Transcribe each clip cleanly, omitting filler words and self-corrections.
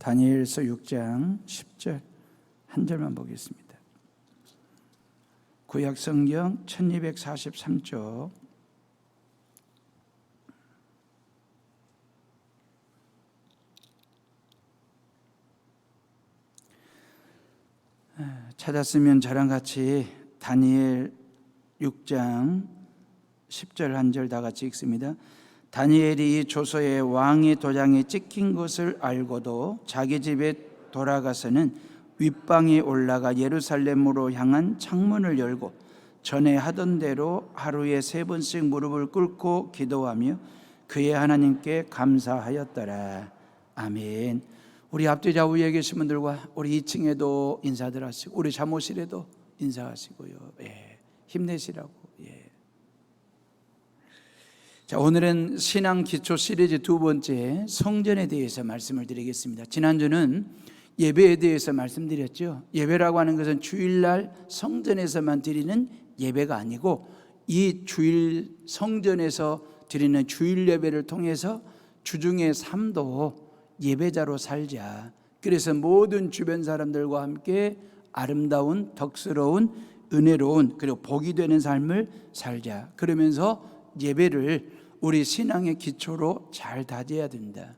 다니엘서 6장 10절 한 절만 보겠습니다. 구약성경 1243쪽 찾았으면 저랑 같이 다니엘 6장 10절 한 절 다 같이 읽습니다. 다니엘이 조서에 왕의 도장이 찍힌 것을 알고도 자기 집에 돌아가서는 윗방에 올라가 예루살렘으로 향한 창문을 열고 전에 하던 대로 하루에 3번씩 무릎을 꿇고 기도하며 그의 하나님께 감사하였더라. 아멘. 우리 앞뒤 좌우에 계신 분들과 우리 2층에도 인사들 하시고 우리 사무실에도 인사하시고요. 힘내시라고. 자, 오늘은 신앙 기초 시리즈 2번째 성전에 대해서 말씀을 드리겠습니다. 지난주는 예배에 대해서 말씀드렸죠. 예배라고 하는 것은 주일날 성전에서만 드리는 예배가 아니고 이 주일 성전에서 드리는 주일 예배를 통해서 주중의 삶도 예배자로 살자. 그래서 모든 주변 사람들과 함께 아름다운, 덕스러운, 은혜로운 그리고 복이 되는 삶을 살자. 그러면서 예배를 우리 신앙의 기초로 잘 다져야 된다.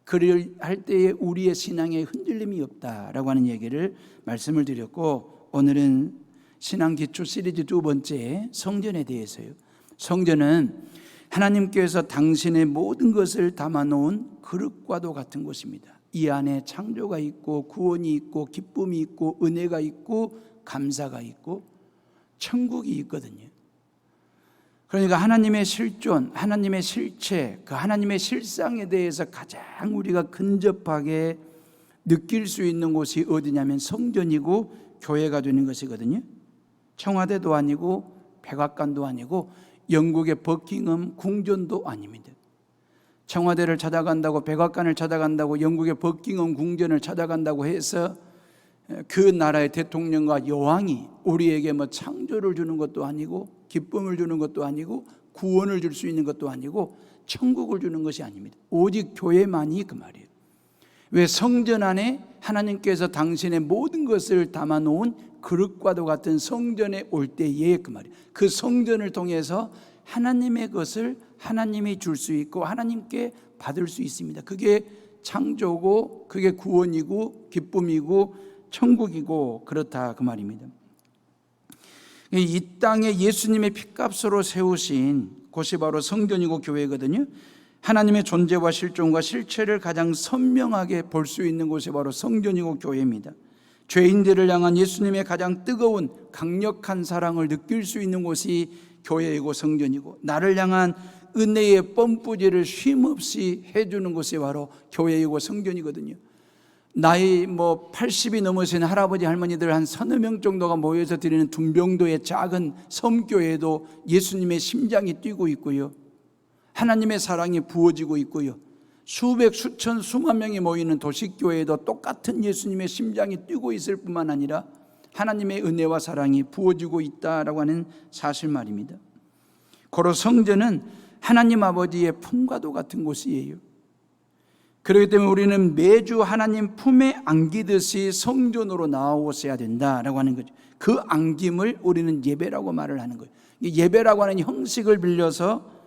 그를 할 때에 우리의 신앙에 흔들림이 없다라고 하는 얘기를 말씀을 드렸고, 오늘은 신앙 기초 시리즈 2번째 성전에 대해서요. 성전은 하나님께서 당신의 모든 것을 담아놓은 그릇과도 같은 곳입니다. 이 안에 창조가 있고 구원이 있고 기쁨이 있고 은혜가 있고 감사가 있고 천국이 있거든요. 그러니까 하나님의 실존, 하나님의 실체, 그 하나님의 실상에 대해서 가장 우리가 근접하게 느낄 수 있는 곳이 어디냐면 성전이고 교회가 되는 것이거든요. 청와대도 아니고 백악관도 아니고 영국의 버킹엄 궁전도 아닙니다. 청와대를 찾아간다고, 백악관을 찾아간다고, 영국의 버킹엄 궁전을 찾아간다고 해서 그 나라의 대통령과 여왕이 우리에게 창조를 주는 것도 아니고 기쁨을 주는 것도 아니고 구원을 줄 수 있는 것도 아니고 천국을 주는 것이 아닙니다. 오직 교회만이 그 말이에요. 왜? 성전 안에 하나님께서 당신의 모든 것을 담아놓은 그릇과도 같은 성전에 올 때에 그 말이에요. 그 성전을 통해서 하나님의 것을 하나님이 줄 수 있고 하나님께 받을 수 있습니다. 그게 창조고 그게 구원이고 기쁨이고 천국이고 그렇다 그 말입니다. 이 땅에 예수님의 핏값으로 세우신 곳이 바로 성전이고 교회거든요. 하나님의 존재와 실존과 실체를 가장 선명하게 볼 수 있는 곳이 바로 성전이고 교회입니다. 죄인들을 향한 예수님의 가장 뜨거운 강력한 사랑을 느낄 수 있는 곳이 교회이고 성전이고, 나를 향한 은혜의 펌프질을 쉼없이 해주는 곳이 바로 교회이고 성전이거든요. 나이 80이 넘으신 할아버지 할머니들 한 서너 명 정도가 모여서 드리는 둔병도의 작은 섬교회도 예수님의 심장이 뛰고 있고요, 하나님의 사랑이 부어지고 있고요, 수백 수천 수만 명이 모이는 도시교회도 똑같은 예수님의 심장이 뛰고 있을 뿐만 아니라 하나님의 은혜와 사랑이 부어지고 있다라고 하는 사실 말입니다. 고로 성전은 하나님 아버지의 품과도 같은 곳이에요. 그렇기 때문에 우리는 매주 하나님 품에 안기듯이 성전으로 나오셔야 된다라고 하는 거죠. 그 안김을 우리는 예배라고 말을 하는 거예요. 예배라고 하는 형식을 빌려서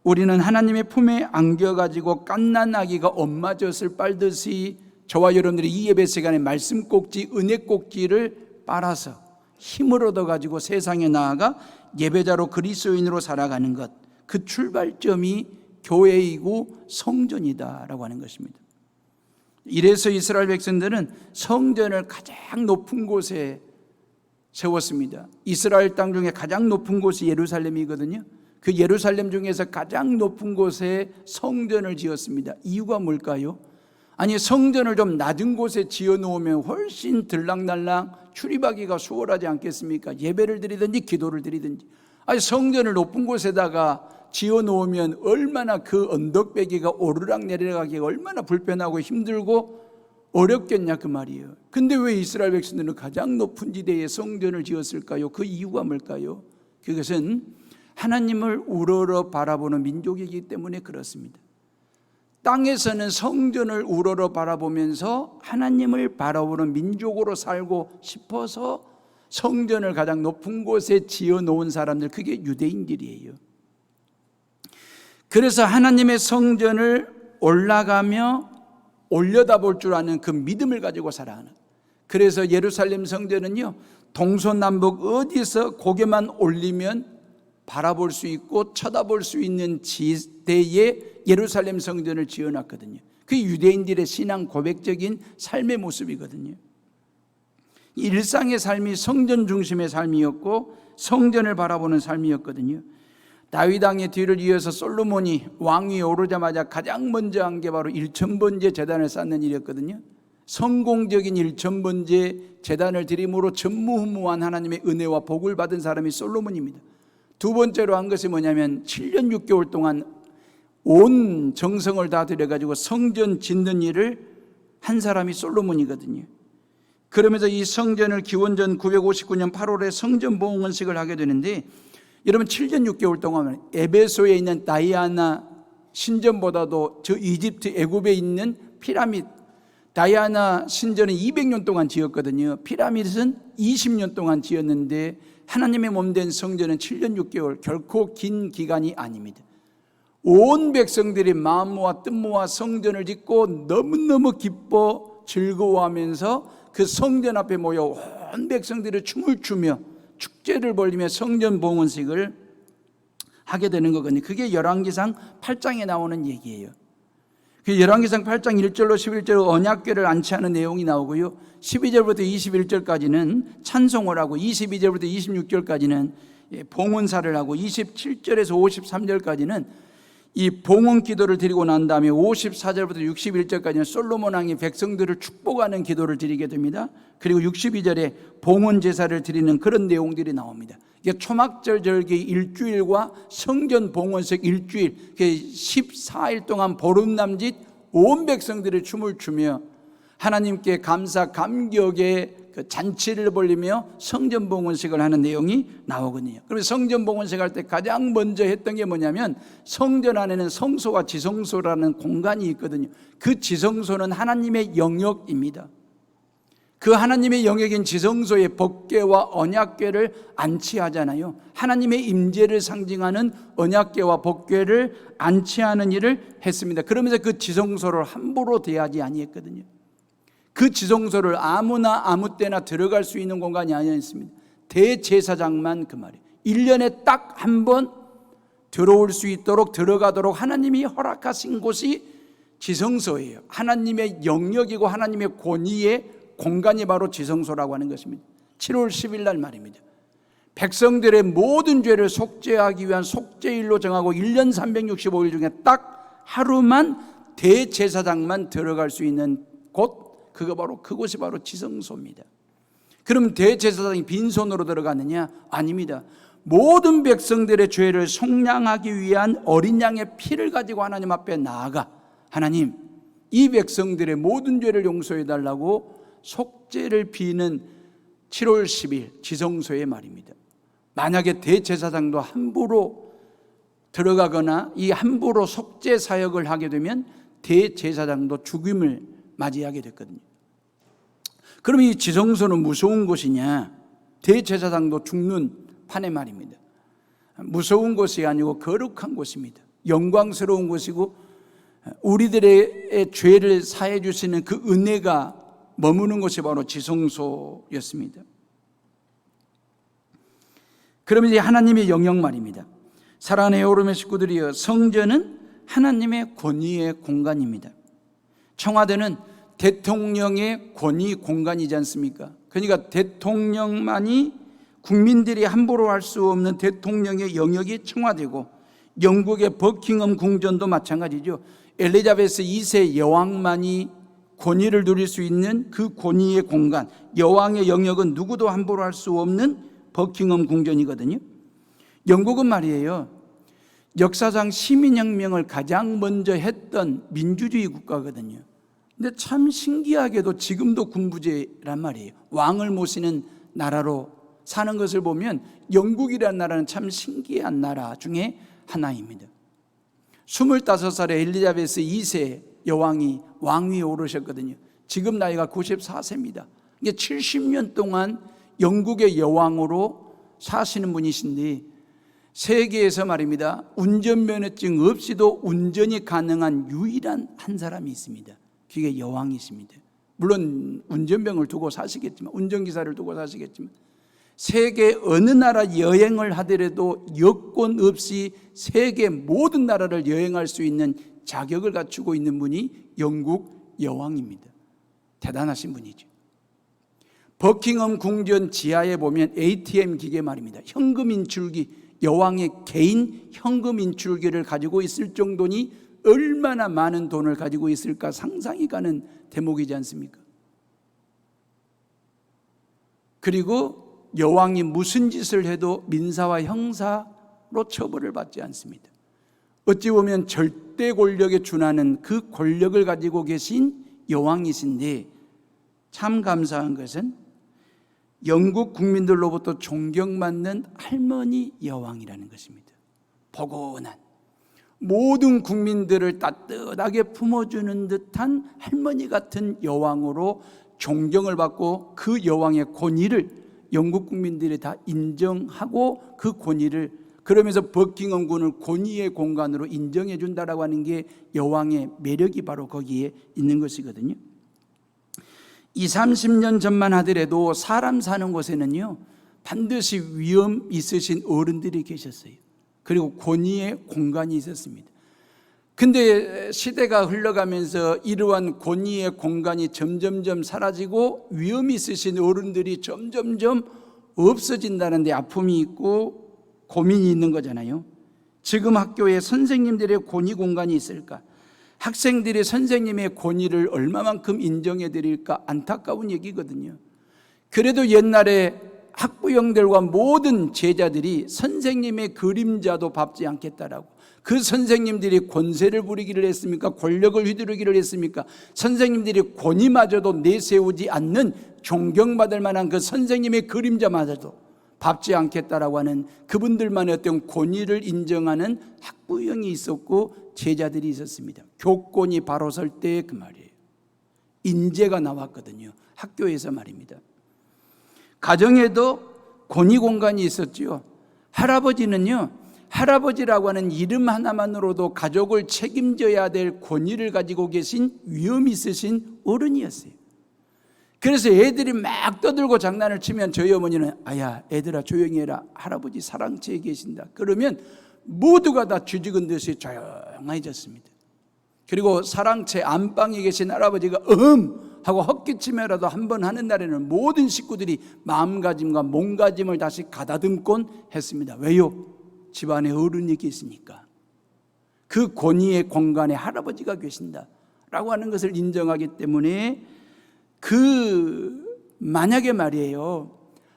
우리는 하나님의 품에 안겨가지고 갓난 아기가 엄마 젖을 빨듯이 저와 여러분들이 이 예배 시간에 말씀 꼭지, 은혜 꼭지를 빨아서 힘을 얻어가지고 세상에 나아가 예배자로 그리스도인으로 살아가는 것, 그 출발점이 교회이고 성전이다라고 하는 것입니다. 이래서 이스라엘 백성들은 성전을 가장 높은 곳에 세웠습니다. 이스라엘 땅 중에 가장 높은 곳이 예루살렘이거든요. 그 예루살렘 중에서 가장 높은 곳에 성전을 지었습니다. 이유가 뭘까요? 아니, 성전을 좀 낮은 곳에 지어 놓으면 훨씬 들락날락 출입하기가 수월하지 않겠습니까? 예배를 드리든지 기도를 드리든지. 아니, 성전을 높은 곳에다가 지어 놓으면 얼마나 그 언덕배기가 오르락 내리락하기가 얼마나 불편하고 힘들고 어렵겠냐 그 말이에요. 근데 왜 이스라엘 백성들은 가장 높은 지대에 성전을 지었을까요? 그 이유가 뭘까요? 그것은 하나님을 우러러 바라보는 민족이기 때문에 그렇습니다. 땅에서는 성전을 우러러 바라보면서 하나님을 바라보는 민족으로 살고 싶어서 성전을 가장 높은 곳에 지어 놓은 사람들, 그게 유대인들이에요. 그래서 하나님의 성전을 올라가며 올려다볼 줄 아는 그 믿음을 가지고 살아가는, 그래서 예루살렘 성전은요, 동서남북 어디서 고개만 올리면 바라볼 수 있고 쳐다볼 수 있는 지대에 예루살렘 성전을 지어놨거든요. 그게 유대인들의 신앙 고백적인 삶의 모습이거든요. 일상의 삶이 성전 중심의 삶이었고 성전을 바라보는 삶이었거든요. 다윗 왕의 뒤를 이어서 솔로몬이 왕위에 오르자마자 가장 먼저 한 게 바로 일천번제 제단을 쌓는 일이었거든요. 성공적인 일천번제 제단을 드림으로 전무후무한 하나님의 은혜와 복을 받은 사람이 솔로몬입니다. 두 번째로 한 것이 뭐냐면 7년 6개월 동안 온 정성을 다 들여가지고 성전 짓는 일을 한 사람이 솔로몬이거든요. 그러면서 이 성전을 기원전 959년 8월에 성전 봉헌식을 하게 되는데, 여러분 7년 6개월 동안 에베소에 있는 다이아나 신전보다도 저 이집트 애굽에 있는 피라밋, 다이아나 신전은 200년 동안 지었거든요. 피라밋은 20년 동안 지었는데 하나님의 몸된 성전은 7년 6개월, 결코 긴 기간이 아닙니다. 온 백성들이 마음 모아 뜻 모아 성전을 짓고 너무너무 기뻐 즐거워하면서 그 성전 앞에 모여 온 백성들이 춤을 추며 축제를 벌이며 성전 봉헌식을 하게 되는 거거든요. 그게 열왕기상 8장에 나오는 얘기예요. 그 열왕기상 8장 1절로 11절 언약궤를 안치하는 내용이 나오고요, 12절부터 21절까지는 찬송을 하고 22절부터 26절까지는 봉헌사를 하고 27절에서 53절까지는 이 봉헌 기도를 드리고 난 다음에 54절부터 61절까지는 솔로몬 왕이 백성들을 축복하는 기도를 드리게 됩니다. 그리고 62절에 봉헌 제사를 드리는 그런 내용들이 나옵니다. 이게 초막절 절기 일주일과 성전 봉헌식 일주일, 14일 동안 보름남짓 온 백성들이 춤을 추며 하나님께 감사 감격의 그 잔치를 벌리며 성전 봉헌식을 하는 내용이 나오거든요. 그래서 성전 봉헌식 할 때 가장 먼저 했던 게 뭐냐면, 성전 안에는 성소와 지성소라는 공간이 있거든요. 그 지성소는 하나님의 영역입니다. 그 하나님의 영역인 지성소에 법궤와 언약궤를 안치하잖아요. 하나님의 임재를 상징하는 언약궤와 법궤를 안치하는 일을 했습니다. 그러면서 그 지성소를 함부로 대하지 아니했거든요. 그 지성소를 아무나 아무 때나 들어갈 수 있는 공간이 아니었습니다. 대제사장만, 그 말이에요. 1년에 딱 한 번 들어올 수 있도록 들어가도록 하나님이 허락하신 곳이 지성소예요. 하나님의 영역이고 하나님의 권위의 공간이 바로 지성소라고 하는 것입니다. 7월 10일 날 말입니다. 백성들의 모든 죄를 속죄하기 위한 속죄일로 정하고 1년 365일 중에 딱 하루만 대제사장만 들어갈 수 있는 곳, 그곳이 바로 지성소입니다. 그럼 대제사장이 빈손으로 들어가느냐? 아닙니다. 모든 백성들의 죄를 속량하기 위한 어린 양의 피를 가지고 하나님 앞에 나아가, 하나님, 이 백성들의 모든 죄를 용서해 달라고 속죄를 비는 7월 10일 지성소의 말입니다. 만약에 대제사장도 함부로 들어가거나 이 함부로 속죄 사역을 하게 되면 대제사장도 죽임을 맞이하게 됐거든요. 그럼 이 지성소는 무서운 곳이냐? 대제사장도 죽는 판의 말입니다. 무서운 곳이 아니고 거룩한 곳입니다. 영광스러운 곳이고 우리들의 죄를 사해 주시는 그 은혜가 머무는 곳이 바로 지성소였습니다. 그러면 이제 하나님의 영역 말입니다. 사랑하는 에어로의 식구들이여, 성전은 하나님의 권위의 공간입니다. 청와대는 대통령의 권위 공간이지 않습니까? 그러니까 대통령만이, 국민들이 함부로 할 수 없는 대통령의 영역이 청와대고, 영국의 버킹엄 궁전도 마찬가지죠. 엘리자베스 2세 여왕만이 권위를 누릴 수 있는 그 권위의 공간, 여왕의 영역은 누구도 함부로 할 수 없는 버킹엄 궁전이거든요. 영국은 말이에요, 역사상 시민혁명을 가장 먼저 했던 민주주의 국가거든요. 근데 참 신기하게도 지금도 군부제란 말이에요. 왕을 모시는 나라로 사는 것을 보면 영국이라는 나라는 참 신기한 나라 중에 하나입니다. 25살에 엘리자베스 2세 여왕이 왕위에 오르셨거든요. 지금 나이가 94세입니다. 이게 70년 동안 영국의 여왕으로 사시는 분이신데, 세계에서 말입니다, 운전면허증 없이도 운전이 가능한 유일한 한 사람이 있습니다. 그게 여왕이십니다. 물론 운전병을 두고 사시겠지만, 운전기사를 두고 사시겠지만, 세계 어느 나라 여행을 하더라도 여권 없이 세계 모든 나라를 여행할 수 있는 자격을 갖추고 있는 분이 영국 여왕입니다. 대단하신 분이죠. 버킹엄 궁전 지하에 보면 ATM 기계 말입니다, 현금 인출기, 여왕의 개인 현금 인출기를 가지고 있을 정도니 얼마나 많은 돈을 가지고 있을까 상상이 가는 대목이지 않습니까? 그리고 여왕이 무슨 짓을 해도 민사와 형사로 처벌을 받지 않습니다. 어찌 보면 절대 권력에 준하는 그 권력을 가지고 계신 여왕이신데, 참 감사한 것은 영국 국민들로부터 존경받는 할머니 여왕이라는 것입니다. 포근한, 모든 국민들을 따뜻하게 품어주는 듯한 할머니 같은 여왕으로 존경을 받고, 그 여왕의 권위를 영국 국민들이 다 인정하고 그 권위를, 그러면서 버킹엄궁을 권위의 공간으로 인정해 준다라고 하는 게 여왕의 매력이 바로 거기에 있는 것이거든요. 20-30년 전만 하더라도 사람 사는 곳에는요 반드시 위험 있으신 어른들이 계셨어요. 그리고 권위의 공간이 있었습니다. 근데 시대가 흘러가면서 이러한 권위의 공간이 점점점 사라지고 위험 있으신 어른들이 점점점 없어진다는 데 아픔이 있고 고민이 있는 거잖아요. 지금 학교에 선생님들의 권위 공간이 있을까? 학생들이 선생님의 권위를 얼마만큼 인정해 드릴까? 안타까운 얘기거든요. 그래도 옛날에 학부형들과 모든 제자들이 선생님의 그림자도 밟지 않겠다라고, 그 선생님들이 권세를 부리기를 했습니까? 권력을 휘두르기를 했습니까? 선생님들이 권위마저도 내세우지 않는, 존경받을 만한 그 선생님의 그림자마저도 밟지 않겠다라고 하는 그분들만의 어떤 권위를 인정하는 학부형이 있었고 제자들이 있었습니다. 교권이 바로 설 때 그 말이에요. 인재가 나왔거든요. 학교에서 말입니다. 가정에도 권위 공간이 있었죠. 할아버지는요, 할아버지라고 하는 이름 하나만으로도 가족을 책임져야 될 권위를 가지고 계신 위험 있으신 어른이었어요. 그래서 애들이 막 떠들고 장난을 치면 저희 어머니는 아야 애들아 조용히 해라, 할아버지 사랑채에 계신다. 그러면 모두가 다 쥐죽은 듯이 조용해졌습니다. 그리고 사랑채 안방에 계신 할아버지가 하고 헛기침이라도 한번 하는 날에는 모든 식구들이 마음가짐과 몸가짐을 다시 가다듬곤 했습니다. 왜요? 집안에 어른이 계시니까. 그 권위의 공간에 할아버지가 계신다라고 하는 것을 인정하기 때문에, 만약에 말이에요,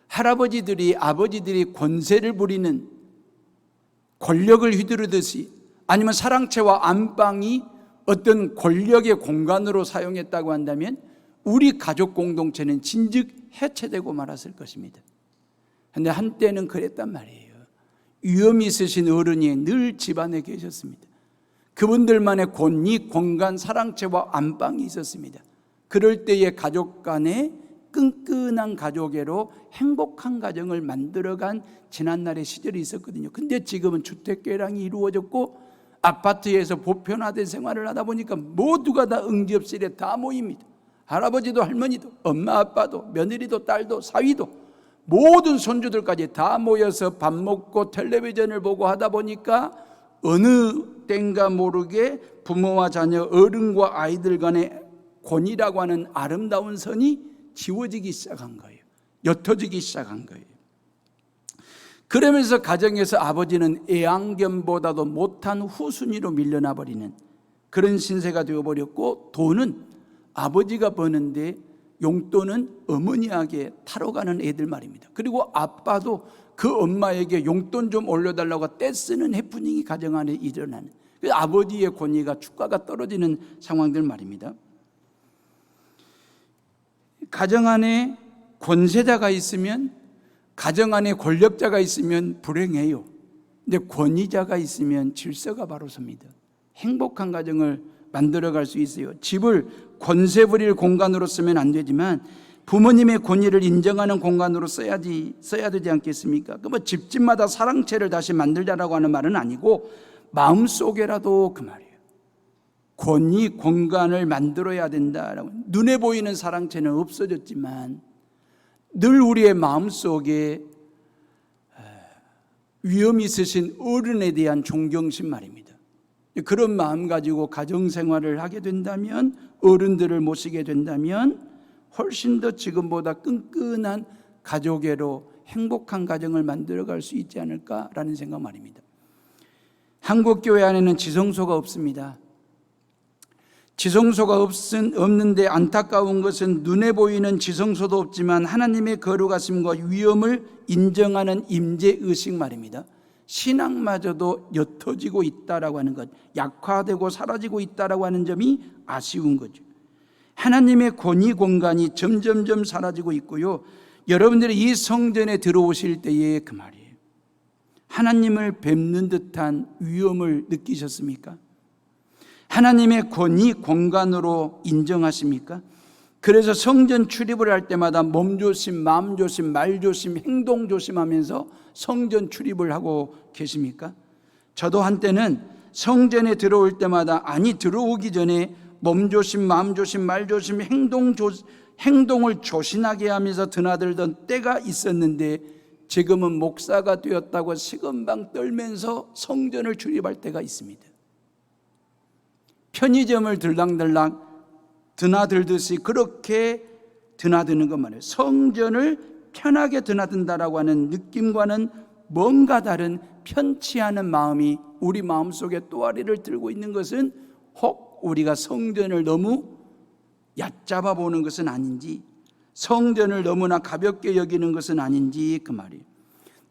할아버지들이, 아버지들이 권세를 부리는, 권력을 휘두르듯이, 아니면 사랑채와 안방이 어떤 권력의 공간으로 사용했다고 한다면 우리 가족 공동체는 진즉 해체되고 말았을 것입니다. 그런데 한때는 그랬단 말이에요. 위험이 있으신 어른이 늘 집안에 계셨습니다. 그분들만의 권위, 공간, 사랑채와 안방이 있었습니다. 그럴 때에 가족 간에 끈끈한 가족애로 행복한 가정을 만들어간 지난날의 시절이 있었거든요. 근데 지금은 주택계량이 이루어졌고 아파트에서 보편화된 생활을 하다 보니까 모두가 다 응접실에 다 모입니다. 할아버지도 할머니도 엄마 아빠도 며느리도 딸도 사위도 모든 손주들까지 다 모여서 밥 먹고 텔레비전을 보고 하다 보니까 어느 때인가 모르게 부모와 자녀, 어른과 아이들 간의 권위라고 하는 아름다운 선이 지워지기 시작한 거예요. 옅어지기 시작한 거예요. 그러면서 가정에서 아버지는 애완견보다도 못한 후순위로 밀려나 버리는 그런 신세가 되어버렸고, 돈은 아버지가 버는데 용돈은 어머니에게 타러 가는 애들 말입니다. 그리고 아빠도 그 엄마에게 용돈 좀 올려달라고 떼쓰는 해프닝이 가정 안에 일어나는, 그래서 아버지의 권위가, 주가가 떨어지는 상황들 말입니다. 가정 안에 권세자가 있으면, 가정 안에 권력자가 있으면 불행해요. 근데 권위자가 있으면 질서가 바로 섭니다. 행복한 가정을 만들어갈 수 있어요. 집을 권세 부릴 공간으로 쓰면 안 되지만 부모님의 권위를 인정하는 공간으로 써야 되지 않겠습니까? 그 뭐 집집마다 사랑채를 다시 만들자라고 하는 말은 아니고 마음속에라도 그 말이에요. 권위 공간을 만들어야 된다라고. 눈에 보이는 사랑채는 없어졌지만 늘 우리의 마음속에 위험이 있으신 어른에 대한 존경심 말입니다. 그런 마음 가지고 가정생활을 하게 된다면, 어른들을 모시게 된다면 훨씬 더 지금보다 끈끈한 가족애로 행복한 가정을 만들어갈 수 있지 않을까라는 생각 말입니다. 한국교회 안에는 지성소가 없습니다. 지성소가 없는데 안타까운 것은 눈에 보이는 지성소도 없지만 하나님의 거룩하심과 위엄을 인정하는 임재의식 말입니다. 신앙마저도 옅어지고 있다라고 하는 것, 약화되고 사라지고 있다라고 하는 점이 아쉬운 거죠. 하나님의 권위 공간이 점점점 사라지고 있고요. 여러분들이 이 성전에 들어오실 때에 그 말이에요. 하나님을 뵙는 듯한 위엄을 느끼셨습니까? 하나님의 권위 공간으로 인정하십니까? 그래서 성전 출입을 할 때마다 몸조심, 마음조심, 말조심, 행동조심하면서 성전 출입을 하고 계십니까? 저도 한때는 성전에 들어올 때마다 들어오기 전에 몸조심, 마음조심, 말조심, 행동을 조심하게 하면서 드나들던 때가 있었는데 지금은 목사가 되었다고 시건방 떨면서 성전을 출입할 때가 있습니다. 편의점을 들락들락 드나들듯이 그렇게 드나드는 것 말이에요. 성전을 편하게 드나든다라고 하는 느낌과는 뭔가 다른 편치 않은 마음이 우리 마음속에 또아리를 들고 있는 것은 혹 우리가 성전을 너무 얕잡아 보는 것은 아닌지, 성전을 너무나 가볍게 여기는 것은 아닌지 그 말이에요.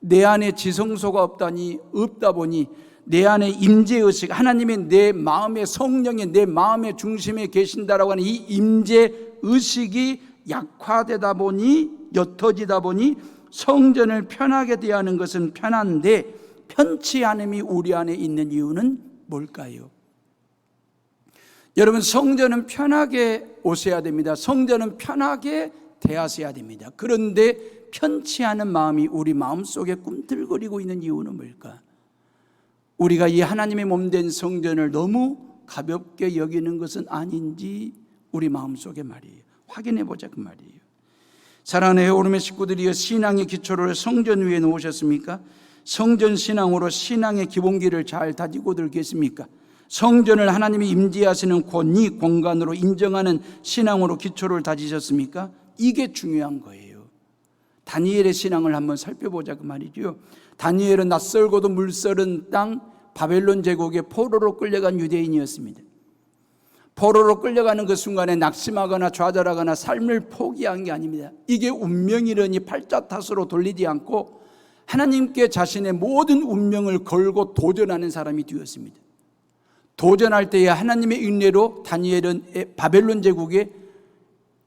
내 안에 지성소가 없다 보니 내 안에 임재의식, 하나님이 내 마음의 성령이 내 마음의 중심에 계신다라고 하는 이 임재의식이 약화되다 보니, 옅어지다 보니 성전을 편하게 대하는 것은 편한데 편치 않음이 우리 안에 있는 이유는 뭘까요? 여러분, 성전은 편하게 오셔야 됩니다. 성전은 편하게 대하셔야 됩니다. 그런데 편치 않은 마음이 우리 마음속에 꿈틀거리고 있는 이유는 뭘까? 우리가 이 하나님의 몸된 성전을 너무 가볍게 여기는 것은 아닌지 우리 마음속에 말이에요. 확인해 보자 그 말이에요. 사랑하는 오름의 식구들이여, 신앙의 기초를 성전 위에 놓으셨습니까? 성전 신앙으로 신앙의 기본기를 잘 다지고들 계십니까? 성전을 하나님이 임재하시는 권위 공간으로 인정하는 신앙으로 기초를 다지셨습니까? 이게 중요한 거예요. 다니엘의 신앙을 한번 살펴보자 그 말이죠. 다니엘은 낯설고도 물서른 땅 바벨론 제국의 포로로 끌려간 유대인이었습니다. 포로로 끌려가는 그 순간에 낙심하거나 좌절하거나 삶을 포기한 게 아닙니다. 이게 운명이려니 팔자탓으로 돌리지 않고 하나님께 자신의 모든 운명을 걸고 도전하는 사람이 되었습니다. 도전할 때에 하나님의 은혜로 다니엘은 바벨론 제국의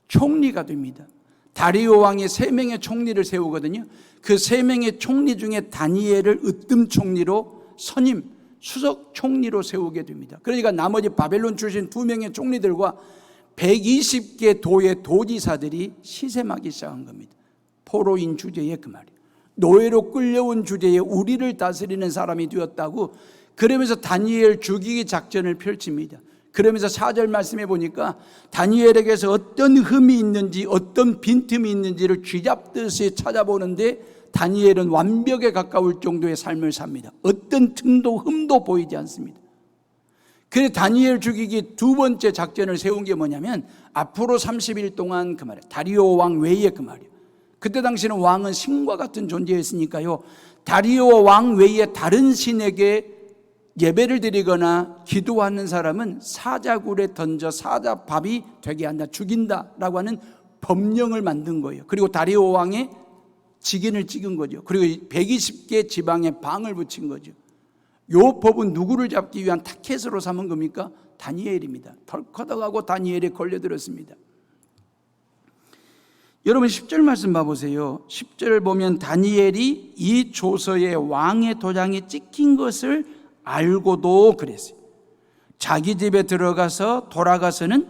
총리가 됩니다. 다리오 왕이 3명의 총리를 세우거든요. 그 3명의 총리 중에 다니엘을 으뜸 총리로 선임, 수석 총리로 세우게 됩니다. 그러니까 나머지 바벨론 출신 2명의 총리들과 120개 도의 도지사들이 시샘하기 시작한 겁니다. 포로인 주제에 그 말이에요. 노예로 끌려온 주제에 우리를 다스리는 사람이 되었다고. 그러면서 다니엘 죽이기 작전을 펼칩니다. 그러면서 4절 말씀해 보니까 다니엘에게서 어떤 흠이 있는지, 어떤 빈틈이 있는지를 쥐잡듯이 찾아보는데 다니엘은 완벽에 가까울 정도의 삶을 삽니다. 어떤 틈도 흠도 보이지 않습니다. 그래서 다니엘 죽이기 2번째 작전을 세운 게 뭐냐면 앞으로 30일 동안 그 말이에요. 다리오 왕 외에 그 말이에요. 그때 당시는 왕은 신과 같은 존재였으니까요. 다리오 왕 외에 다른 신에게 예배를 드리거나 기도하는 사람은 사자굴에 던져 사자밥이 되게 한다, 죽인다라고 하는 법령을 만든 거예요. 그리고 다리오 왕의 직인을 찍은 거죠. 그리고 120개 지방에 방을 붙인 거죠. 요 법은 누구를 잡기 위한 타켓으로 삼은 겁니까? 다니엘입니다. 덜커덕하고 다니엘에 걸려들었습니다. 여러분 10절 말씀 봐보세요. 10절을 보면 다니엘이 이 조서에 왕의 도장이 찍힌 것을 알고도 그랬어요. 자기 집에 들어가서 돌아가서는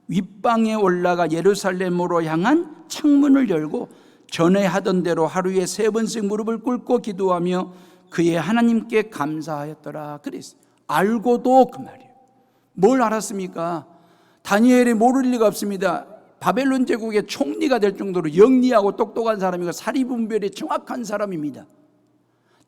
윗방에 올라가 예루살렘으로 향한 창문을 열고 전에 하던 대로 하루에 3번씩 무릎을 꿇고 기도하며 그의 하나님께 감사하였더라 그랬어요. 알고도 그 말이에요. 뭘 알았습니까? 다니엘이 모를 리가 없습니다. 바벨론 제국의 총리가 될 정도로 영리하고 똑똑한 사람이고 사리분별이 정확한 사람입니다.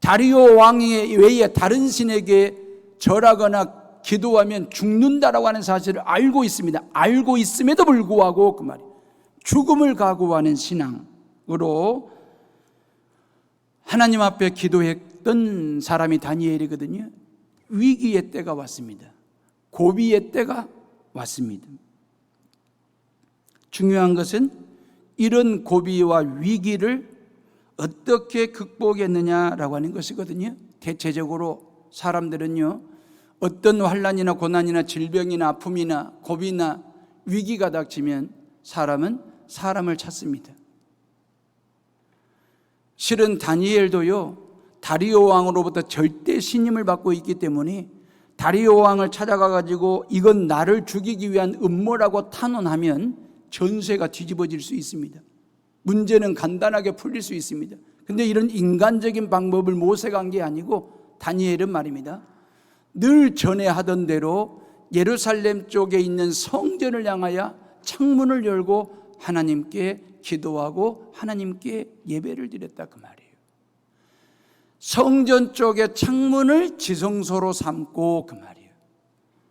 다리오 왕의 외에 다른 신에게 절하거나 기도하면 죽는다라고 하는 사실을 알고 있습니다. 알고 있음에도 불구하고 그 말이에요. 죽음을 각오하는 신앙으로 하나님 앞에 기도했던 사람이 다니엘이거든요. 위기의 때가 왔습니다. 고비의 때가 왔습니다. 중요한 것은 이런 고비와 위기를 어떻게 극복했느냐라고 하는 것이거든요. 대체적으로 사람들은요, 어떤 환난이나 고난이나 질병이나 아픔이나 고비나 위기가 닥치면 사람은 사람을 찾습니다. 실은 다니엘도요, 다리오 왕으로부터 절대 신임을 받고 있기 때문에 다리오 왕을 찾아가 가지고 이건 나를 죽이기 위한 음모라고 탄원하면 전세가 뒤집어질 수 있습니다. 문제는 간단하게 풀릴 수 있습니다. 근데 이런 인간적인 방법을 모색한 게 아니고 다니엘은 말입니다, 늘 전에 하던 대로 예루살렘 쪽에 있는 성전을 향하여 창문을 열고 하나님께 기도하고 하나님께 예배를 드렸다 그 말이에요. 성전 쪽의 창문을 지성소로 삼고 그 말이에요.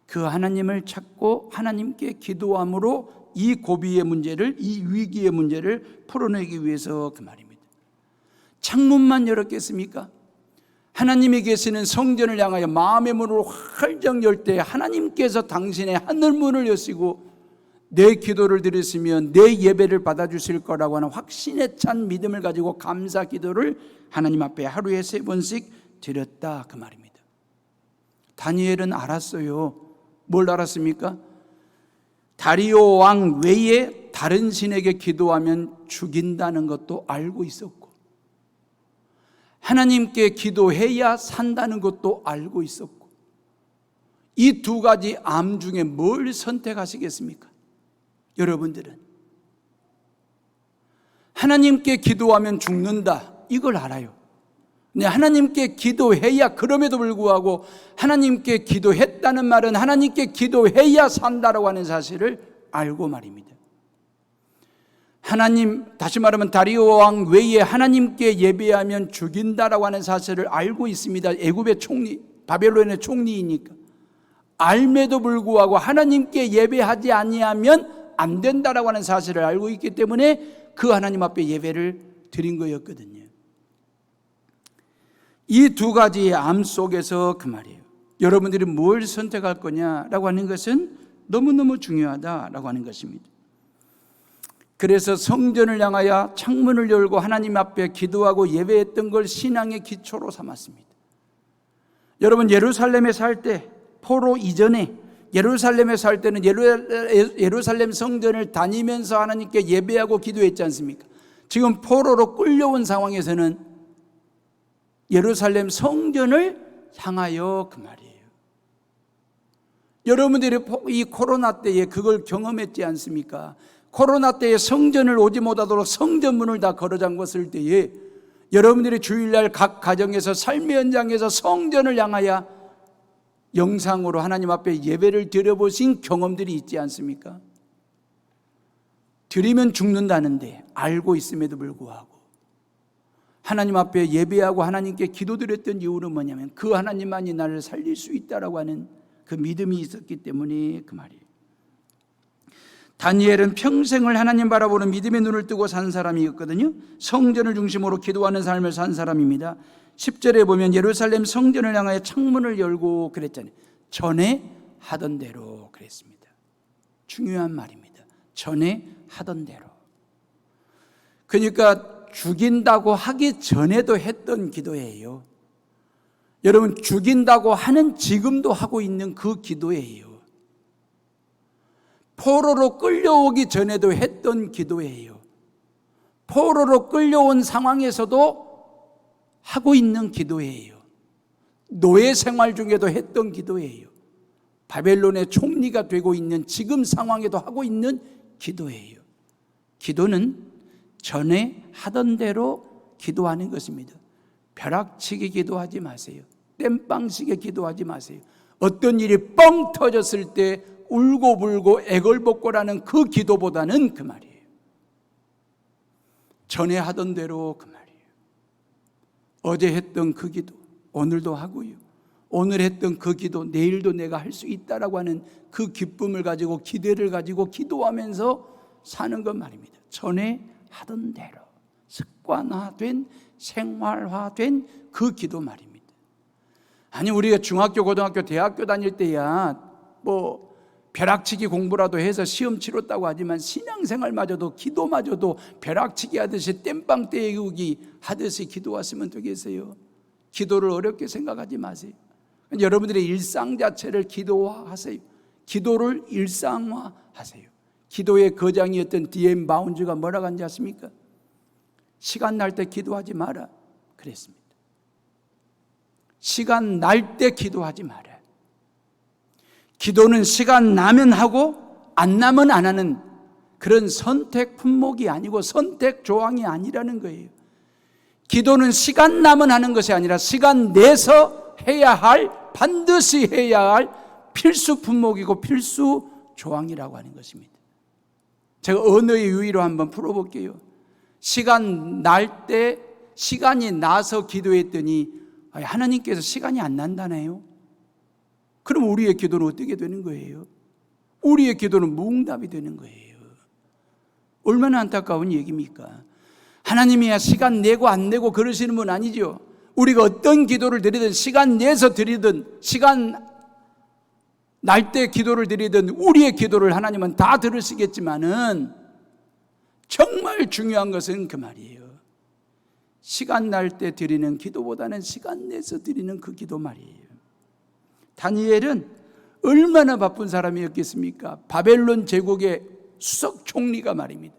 그 하나님을 찾고 하나님께 기도함으로 이 고비의 문제를, 이 위기의 문제를 풀어내기 위해서 그 말입니다. 창문만 열었겠습니까? 하나님이 계시는 성전을 향하여 마음의 문을 활짝 열 때 하나님께서 당신의 하늘문을 여시고 내 기도를 들으시면 내 예배를 받아주실 거라고 하는 확신에 찬 믿음을 가지고 감사 기도를 하나님 앞에 하루에 3번씩 드렸다 그 말입니다. 다니엘은 알았어요. 뭘 알았습니까? 다리오 왕 외에 다른 신에게 기도하면 죽인다는 것도 알고 있었고, 하나님께 기도해야 산다는 것도 알고 있었고, 이 2가지 암 중에 뭘 선택하시겠습니까? 여러분들은 하나님께 기도하면 죽는다 이걸 알아요. 근데 하나님께 기도해야, 그럼에도 불구하고 하나님께 기도했다는 말은 하나님께 기도해야 산다라고 하는 사실을 알고 말입니다. 하나님, 다시 말하면 다리오 왕 외에 하나님께 예배하면 죽인다라고 하는 사실을 알고 있습니다. 애굽의 총리, 바벨론의 총리이니까. 알매도 불구하고 하나님께 예배하지 아니하면 안 된다라고 하는 사실을 알고 있기 때문에 그 하나님 앞에 예배를 드린 거였거든요. 이 2가지의 암 속에서 그 말이에요. 여러분들이 뭘 선택할 거냐라고 하는 것은 너무너무 중요하다라고 하는 것입니다. 그래서 성전을 향하여 창문을 열고 하나님 앞에 기도하고 예배했던 걸 신앙의 기초로 삼았습니다. 여러분, 예루살렘에 살 때, 포로 이전에 예루살렘에 살 때는 예루살렘 성전을 다니면서 하나님께 예배하고 기도했지 않습니까? 지금 포로로 끌려온 상황에서는 예루살렘 성전을 향하여 그 말이에요. 여러분들이 이 코로나 때에 그걸 경험했지 않습니까? 코로나 때에 성전을 오지 못하도록 성전문을 다 걸어 잠궜을 때에 여러분들이 주일날 각 가정에서 삶의 현장에서 성전을 향하여 영상으로 하나님 앞에 예배를 드려보신 경험들이 있지 않습니까? 드리면 죽는다는데 알고 있음에도 불구하고 하나님 앞에 예배하고 하나님께 기도드렸던 이유는 뭐냐면 그 하나님만이 나를 살릴 수 있다라고 하는 그 믿음이 있었기 때문에 그 말이에요. 다니엘은 평생을 하나님 바라보는 믿음의 눈을 뜨고 산 사람이었거든요. 성전을 중심으로 기도하는 삶을 산 사람입니다. 10절에 보면 예루살렘 성전을 향하여 창문을 열고 그랬잖아요. 전에 하던 대로 그랬습니다. 중요한 말입니다. 전에 하던 대로. 그러니까 죽인다고 하기 전에도 했던 기도예요. 여러분, 죽인다고 하는 지금도 하고 있는 그 기도예요. 포로로 끌려오기 전에도 했던 기도예요. 포로로 끌려온 상황에서도 하고 있는 기도예요. 노예 생활 중에도 했던 기도예요. 바벨론의 총리가 되고 있는 지금 상황에도 하고 있는 기도예요. 기도는 전에 하던 대로 기도하는 것입니다. 벼락치기 기도하지 마세요. 땜빵식에 기도하지 마세요. 어떤 일이 뻥 터졌을 때 울고불고 애걸복걸하는 그 기도보다는 그 말이에요. 전에 하던 대로 그 말이에요. 어제 했던 그 기도 오늘도 하고요. 오늘 했던 그 기도 내일도 내가 할 수 있다라고 하는 그 기쁨을 가지고 기대를 가지고 기도하면서 사는 것 말입니다. 전에 하던 대로 습관화된 생활화된 그 기도 말입니다. 아니 우리가 중학교, 고등학교, 대학교 다닐 때야 뭐 벼락치기 공부라도 해서 시험 치렀다고 하지만 신앙생활마저도 기도마저도 벼락치기 하듯이 땜빵 때우기 하듯이 기도하시면 되겠어요? 기도를 어렵게 생각하지 마세요. 여러분들의 일상 자체를 기도화하세요. 기도를 일상화하세요. 기도의 거장이었던 D.M. 바운즈가 뭐라고 한지 아십니까? 시간 날 때 기도하지 마라 그랬습니다. 시간 날 때 기도하지 마라. 기도는 시간 나면 하고 안 나면 안 하는 그런 선택 품목이 아니고 선택 조항이 아니라는 거예요. 기도는 시간 나면 하는 것이 아니라 시간 내서 해야 할, 반드시 해야 할 필수 품목이고 필수 조항이라고 하는 것입니다. 제가 언어의 유의로 한번 풀어볼게요. 시간 날 때, 시간이 나서 기도했더니 하나님께서 시간이 안 난다네요. 그럼 우리의 기도는 어떻게 되는 거예요? 우리의 기도는 무응답이 되는 거예요. 얼마나 안타까운 얘기입니까? 하나님이야 시간 내고 안 내고 그러시는 분 아니죠. 우리가 어떤 기도를 드리든 시간 내서 드리든 시간 날 때 기도를 드리든 우리의 기도를 하나님은 다 들으시겠지만은 정말 중요한 것은 그 말이에요. 시간 날 때 드리는 기도보다는 시간 내서 드리는 그 기도 말이에요. 다니엘은 얼마나 바쁜 사람이었겠습니까? 바벨론 제국의 수석 총리가 말입니다.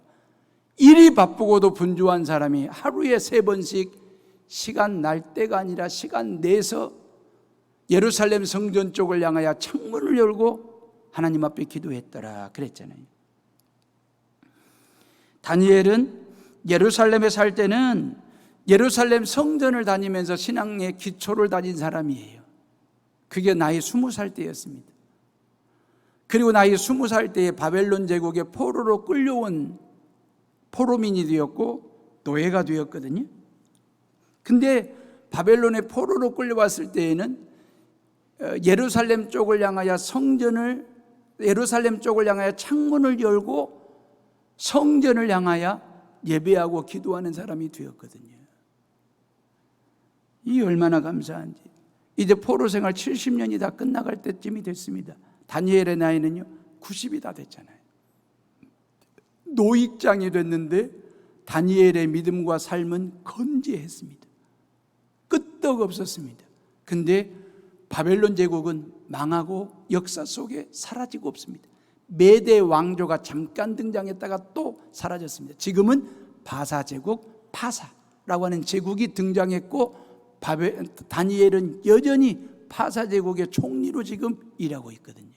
일이 바쁘고도 분주한 사람이 하루에 3번씩 시간 날 때가 아니라 시간 내서 예루살렘 성전 쪽을 향하여 창문을 열고 하나님 앞에 기도했더라 그랬잖아요. 다니엘은 예루살렘에 살 때는 예루살렘 성전을 다니면서 신앙의 기초를 다진 사람이에요. 그게 나이 20살 때였습니다. 그리고 나이 20살 때에 바벨론 제국의 포로로 끌려온 포로민이 되었고 노예가 되었거든요. 근데 바벨론의 포로로 끌려왔을 때에는 예루살렘 쪽을 향하여 예루살렘 쪽을 향하여 창문을 열고 성전을 향하여 예배하고 기도하는 사람이 되었거든요. 이 얼마나 감사한지. 이제 포로 생활 70년이 다 끝나갈 때쯤이 됐습니다. 다니엘의 나이는요 90이 다 됐잖아요. 노익장이 됐는데 다니엘의 믿음과 삶은 건재했습니다. 끄떡없었습니다. 근데 바벨론 제국은 망하고 역사 속에 사라지고 없습니다. 메대 왕조가 잠깐 등장했다가 또 사라졌습니다. 지금은 바사 제국, 파사라고 하는 제국이 등장했고 다니엘은 여전히 파사 제국의 총리로 지금 일하고 있거든요.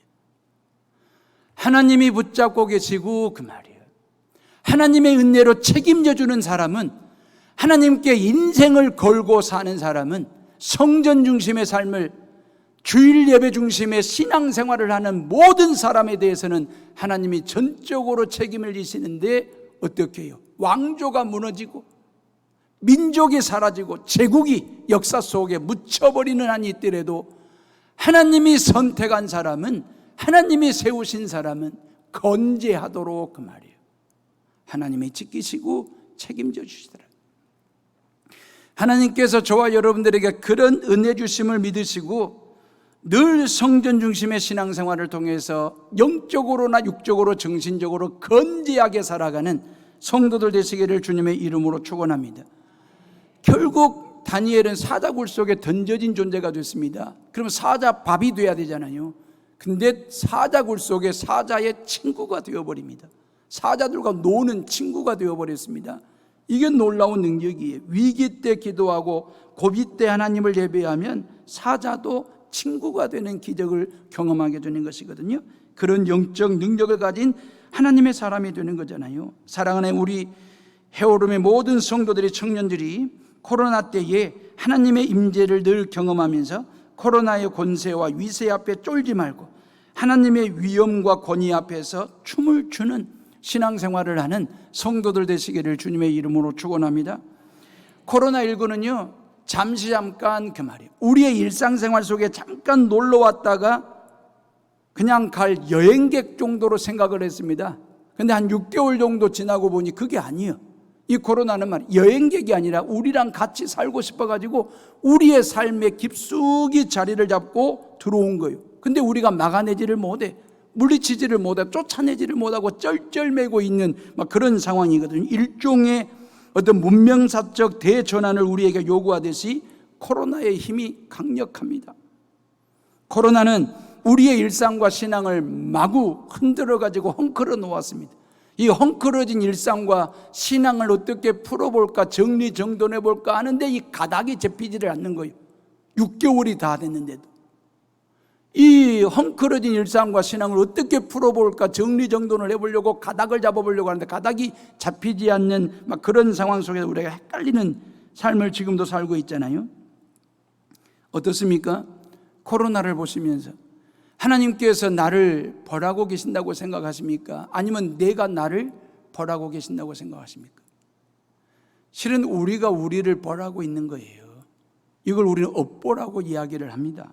하나님이 붙잡고 계시고 그 말이에요. 하나님의 은혜로 책임져 주는 사람은, 하나님께 인생을 걸고 사는 사람은, 성전 중심의 삶을, 주일 예배 중심의 신앙생활을 하는 모든 사람에 대해서는 하나님이 전적으로 책임을 지시는데 어떻게 해요? 왕조가 무너지고 민족이 사라지고 제국이 역사 속에 묻혀버리는 한이 있더라도 하나님이 선택한 사람은, 하나님이 세우신 사람은 건재하도록 그 말이에요. 하나님이 지키시고 책임져 주시더라. 하나님께서 저와 여러분들에게 그런 은혜 주심을 믿으시고 늘 성전 중심의 신앙생활을 통해서 영적으로나 육적으로 정신적으로 건재하게 살아가는 성도들 되시기를 주님의 이름으로 축원합니다. 결국 다니엘은 사자굴 속에 던져진 존재가 됐습니다. 그럼 사자 밥이 돼야 되잖아요. 근데 사자굴 속에 사자의 친구가 되어버립니다. 사자들과 노는 친구가 되어버렸습니다. 이게 놀라운 능력이에요. 위기 때 기도하고 고비 때 하나님을 예배하면 사자도 친구가 되는 기적을 경험하게 되는 것이거든요. 그런 영적 능력을 가진 하나님의 사람이 되는 거잖아요. 사랑하는 우리 해오름의 모든 성도들이, 청년들이 코로나 때에 하나님의 임재를 늘 경험하면서 코로나의 권세와 위세 앞에 쫄지 말고 하나님의 위엄과 권위 앞에서 춤을 추는 신앙생활을 하는 성도들 되시기를 주님의 이름으로 축원합니다. 코로나19는요 잠깐 그 말이에요. 우리의 일상생활 속에 잠깐 놀러 왔다가 그냥 갈 여행객 정도로 생각을 했습니다. 근데 한 6개월 정도 지나고 보니 그게 아니에요. 이 코로나는 여행객이 아니라 우리랑 같이 살고 싶어가지고 우리의 삶에 깊숙이 자리를 잡고 들어온 거예요. 근데 우리가 막아내지를 못해, 물리치지를 못해, 쫓아내지를 못하고 쩔쩔매고 있는 그런 상황이거든요. 일종의 어떤 문명사적 대전환을 우리에게 요구하듯이 코로나의 힘이 강력합니다. 코로나는 우리의 일상과 신앙을 마구 흔들어가지고 헝클어 놓았습니다. 이 헝클어진 일상과 신앙을 어떻게 풀어볼까, 정리정돈해볼까 하는데 이 가닥이 잡히지를 않는 거예요. 6개월이 다 됐는데도. 이 헝클어진 일상과 신앙을 어떻게 풀어볼까, 정리정돈을 해보려고 가닥을 잡아보려고 하는데 가닥이 잡히지 않는 그런 상황 속에서 우리가 헷갈리는 삶을 지금도 살고 있잖아요. 어떻습니까? 코로나를 보시면서 하나님께서 나를 벌하고 계신다고 생각하십니까? 아니면 내가 나를 벌하고 계신다고 생각하십니까? 실은 우리가 우리를 벌하고 있는 거예요. 이걸 우리는 업보라고 이야기를 합니다.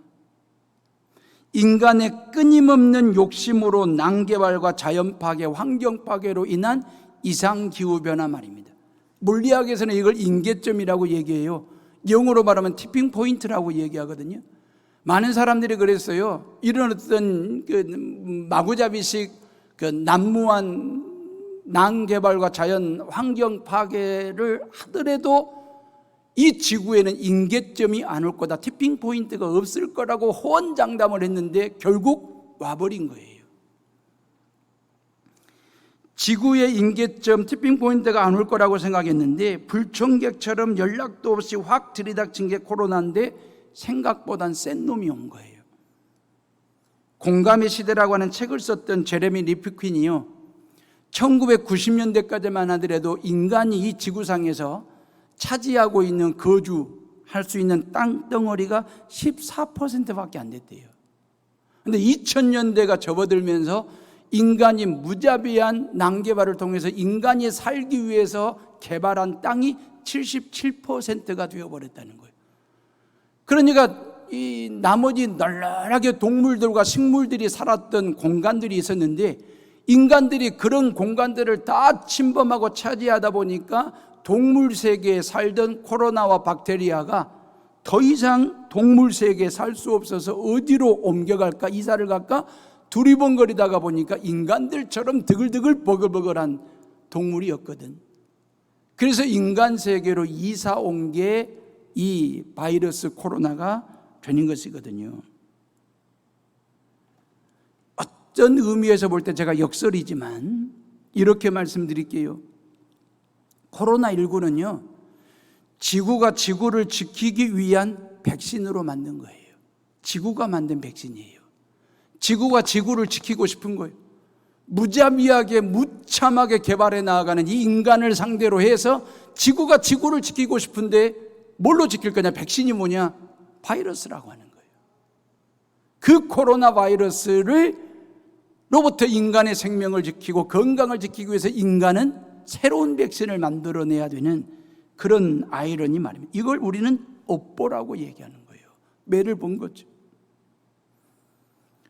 인간의 끊임없는 욕심으로 난개발과 자연파괴, 환경파괴로 인한 이상기후변화 말입니다. 물리학에서는 이걸 인계점이라고 얘기해요. 영어로 말하면 티핑포인트라고 얘기하거든요. 많은 사람들이 그랬어요. 이런 어떤 마구잡이식 난무한 난개발과 자연 환경 파괴를 하더라도 이 지구에는 인계점이 안 올 거다, 티핑 포인트가 없을 거라고 호언장담을 했는데 결국 와버린 거예요. 지구의 인계점, 티핑 포인트가 안 올 거라고 생각했는데 불청객처럼 연락도 없이 확 들이닥친 게 코로나인데 생각보단 센 놈이 온 거예요. 공감의 시대라고 하는 책을 썼던 제레미 리프킨이요, 1990년대까지만 하더라도 인간이 이 지구상에서 차지하고 있는 거주할 수 있는 땅덩어리가 14%밖에 안 됐대요. 그런데 2000년대가 접어들면서 인간이 무자비한 난개발을 통해서 인간이 살기 위해서 개발한 땅이 77%가 되어버렸다는 거예요. 그러니까 이 나머지 널널하게 동물들과 식물들이 살았던 공간들이 있었는데 인간들이 그런 공간들을 다 침범하고 차지하다 보니까 동물 세계에 살던 코로나와 박테리아가 더 이상 동물 세계에 살 수 없어서 어디로 옮겨갈까, 이사를 갈까 두리번거리다가 보니까 인간들처럼 드글드글 버글버글한 동물이었거든. 그래서 인간 세계로 이사 온 게 이 바이러스 코로나가 되는 것이거든요. 어떤 의미에서 볼 때 제가 역설이지만 이렇게 말씀드릴게요. 코로나19는요 지구가 지구를 지키기 위한 백신으로 만든 거예요. 지구가 만든 백신이에요. 지구가 지구를 지키고 싶은 거예요. 무자비하게 무참하게 개발해 나아가는 이 인간을 상대로 해서 지구가 지구를 지키고 싶은데 뭘로 지킬 거냐? 백신이 뭐냐? 바이러스라고 하는 거예요. 그 코로나 바이러스를 로부터 인간의 생명을 지키고 건강을 지키기 위해서 인간은 새로운 백신을 만들어내야 되는 그런 아이러니 말입니다. 이걸 우리는 업보라고 얘기하는 거예요. 매를 본 거죠.